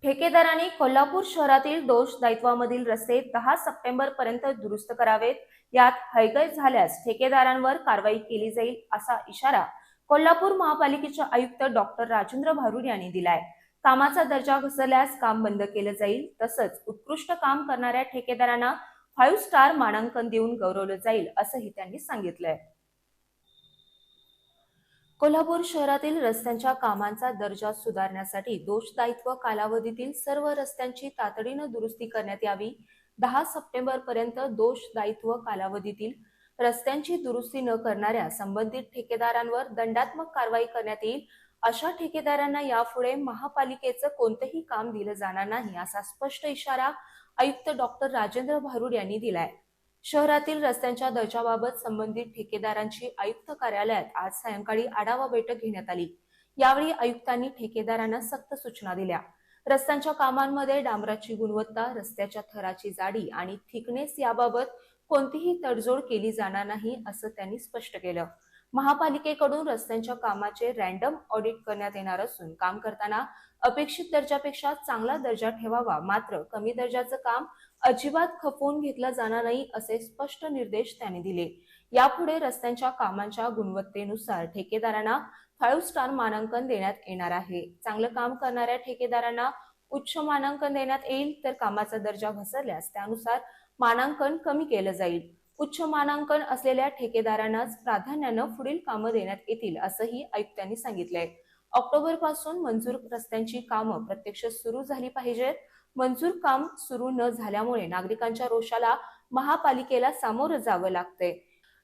ठेकेदारांनी कोल्हापूर शहरातील दोष दायित्वामधील रस्ते 10 सप्टेंबर पर्यंत दुरुस्त करावेत. यात हयगय झाल्यास ठेकेदारांवर कारवाई केली जाईल असा इशारा कोल्हापूर महापालिकेचे आयुक्त डॉक्टर राजेंद्र भारुड यांनी दिलाय. कामाचा दर्जा घसरल्यास काम बंद केलं जाईल. तसंच उत्कृष्ट काम करणाऱ्या ठेकेदारांना 5 स्टार मानांकन देऊन गौरवलं जाईल असंही त्यांनी सांगितलंय. कोल्हापूर शहरातील रस्त्यांच्या कामांचा दर्जा सुधारण्यासाठी दोषदायित्व कालावधीतील सर्व रस्त्यांची तातडीनं दुरुस्ती करण्यात यावी. 10 सप्टेंबर पर्यंत दोषदायित्व कालावधीतील रस्त्यांची दुरुस्ती न करणाऱ्या संबंधित ठेकेदारांवर दंडात्मक कारवाई करण्यात येईल. अशा ठेकेदारांना यापुढे महापालिकेचं कोणतेही काम दिलं जाणार नाही असा स्पष्ट इशारा आयुक्त डॉक्टर राजेंद्र भारुड यांनी दिलाय. शहरातील रस्त्यांच्या दर्जाबाबत संबंधित ठेकेदारांची आयुक्त कार्यालयात आज सायंकाळी आढावा बैठक घेण्यात आली. यावेळी आयुक्तांनी ठेकेदारांना सक्त सूचना दिल्या. रस्त्यांच्या कामांमध्ये डांबराची गुणवत्ता, रस्त्याच्या थराची जाडी आणि थिकनेस याबाबत कोणतीही तडजोड केली जाणार नाही असं त्यांनी स्पष्ट केलं. महापालिकेकडून रस्त्यांच्या कामाचे रँडम ऑडिट करण्यात येणार असून काम करताना अपेक्षित दर्जापेक्षा चांगला दर्जा ठेवावा, मात्र कमी दर्जाचं काम अजिबात खपवून घेतलं जाणार नाही असे स्पष्ट निर्देश त्यांनी दिले. यापुढे रस्त्यांच्या कामांच्या गुणवत्तेनुसार ठेकेदारांना 5 स्टार मानांकन देण्यात येणार आहे. चांगलं काम करणाऱ्या ठेकेदारांना उच्च मानांकन देण्यात येईल, तर कामाचा दर्जा घसरल्यास त्यानुसार मानांकन कमी केलं जाईल. उच्च मानांकन असलेल्या ठेकेदारांनाच प्राधान्यानं पुढील कामं देण्यात येतील असंही आयुक्तांनी सांगितलंय. ऑक्टोबर पासून मंजूर रस्त्यांची कामं प्रत्यक्ष सुरू झाली पाहिजेत. मंजूर काम सुरू न झाल्यामुळे नागरिकांच्या रोषाला महापालिकेला सामोरं जावं लागतंय.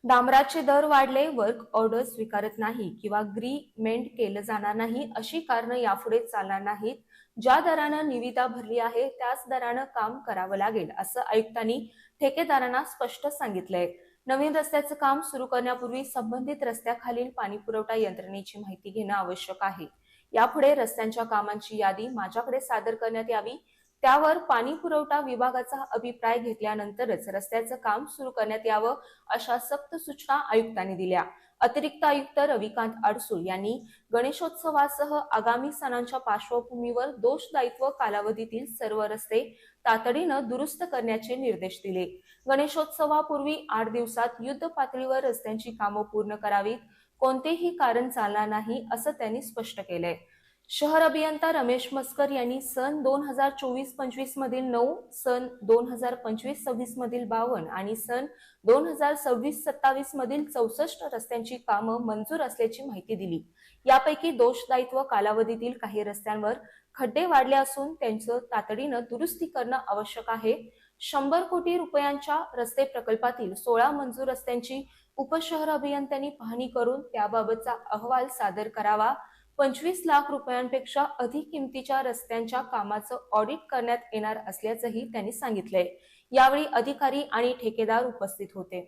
डांबराचे दर वाढले, वर्क ऑर्डर स्वीकारत नाही किंवा ग्रीमेंट केलं जाणार नाही अशी कारणं यापुढे चालणार नाहीत. ज्या दरानं निविदा भरली आहे त्याच दरानं काम करावं लागेल असं आयुक्तांनी ठेकेदारांना स्पष्ट सांगितलंय. नवीन रस्त्याचं काम सुरू करण्यापूर्वी संबंधित रस्त्याखालील पाणीपुरवठा यंत्रणेची माहिती घेणं आवश्यक आहे. यापुढे रस्त्यांच्या कामांची यादी माझ्याकडे सादर करण्यात यावी. त्यावर पाणी पुरवठा विभागाचा अभिप्राय घेतल्यानंतरच रस्त्याचं काम सुरू करण्यात यावं अशा सक्त सूचना आयुक्तांनी दिल्या. अतिरिक्त आयुक्त रविकांत अडसूळ यांनी गणेशोत्सवासह आगामी सणांच्या पार्श्वभूमीवर दोषदायित्व कालावधीतील सर्व रस्ते तातडीनं दुरुस्त करण्याचे निर्देश दिले. गणेशोत्सवापूर्वी 8 दिवसात युद्ध पातळीवर रस्त्यांची कामं पूर्ण करावीत. कोणतेही कारण चालणार नाही असं त्यांनी स्पष्ट केलंय. शहर अभियंता रमेश मस्कर यांनी सन 2024-25 मधील 9, सन 2025-26 मधील 52 आणि सन 2026-27 मधील 64 रस्त्यांची कामं मंजूर असल्याची माहिती दिली. यापैकी दोषदायित्व कालावधीतील काही रस्त्यांवर खड्डे वाढले असून त्यांचं तातडीनं दुरुस्ती करणं आवश्यक आहे. 100 कोटी रुपयांच्या रस्ते प्रकल्पातील 16 मंजूर रस्त्यांची उपशहर अभियंत्यांनी पाहणी करून त्याबाबतचा अहवाल सादर करावा. 25 लाख रुपयांपेक्षा अधिक किमतीच्या रस्त्यांच्या कामाचं ऑडिट करण्यात येणार असल्याचंही त्यांनी सांगितलंय. यावेळी अधिकारी आणि ठेकेदार उपस्थित होते.